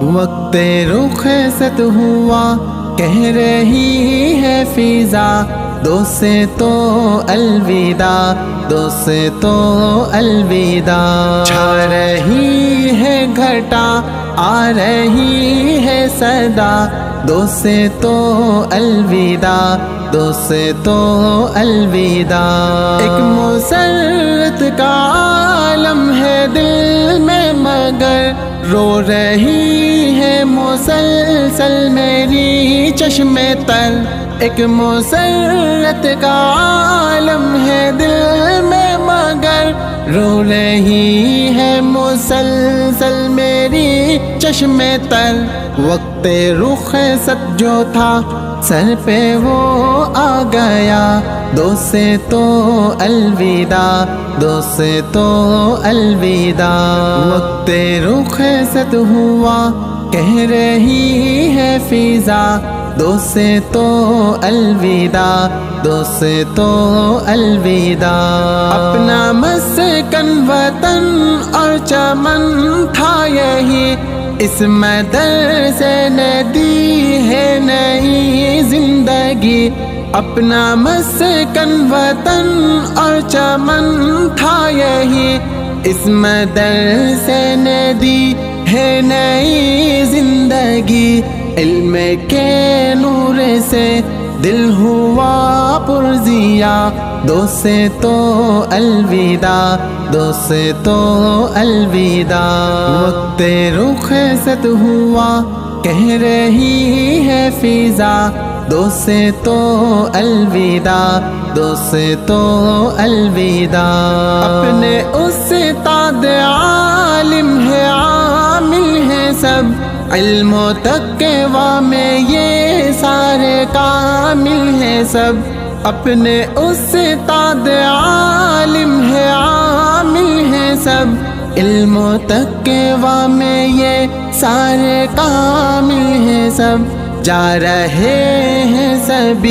وقت رخصت ہوا کہہ رہی ہے فضا، دوست تو الوداع، دوست تو الوداع۔ چھا رہی ہے گھٹا، آ رہی ہے صدا، دوست تو الوداع، دوست تو الوداع۔ ایک مسرت کا عالم ہے دل میں مگر رو رہی ہے مسلسل میری چشم تر۔ ایک مسرت کا عالم ہے دل میں مگر رو رہی ہے مسلسل میری چشم تر۔ وقت رخصت جو تھا سر پہ وہ آ گیا، دوست تو الوداع، دوست تو الوداع۔ وقت رخصت ہوا کہہ رہی ہے فضا، دوست تو الوداع، دوست تو الوداع۔ اپنا مسکن وطن اور چمن تھا یہی، اس مدرسے نے دی ہے نئی زندگی۔ اپنا مسکن وطن اور چمن تھا یہی، اس مدرسے نے دی ہے نئی زندگی۔ علم کے نور سے دل ہوا پرزیا، دوست تو الوداع، دوست تو الوداع۔ وقت رخصت ہوا کہہ رہی ہے فضا، دوست تو الوداع، دوست تو الوداع۔ اپنے استاد عالم ہے، عامل ہے سب، علم و تقویٰ میں یہ سارے کامل ہیں سب۔ اپنے استاد عالم ہے، عامل ہیں سب، علم و تقویٰ میں یہ سارے کامل ہیں سب۔ جا رہے ہیں سبھی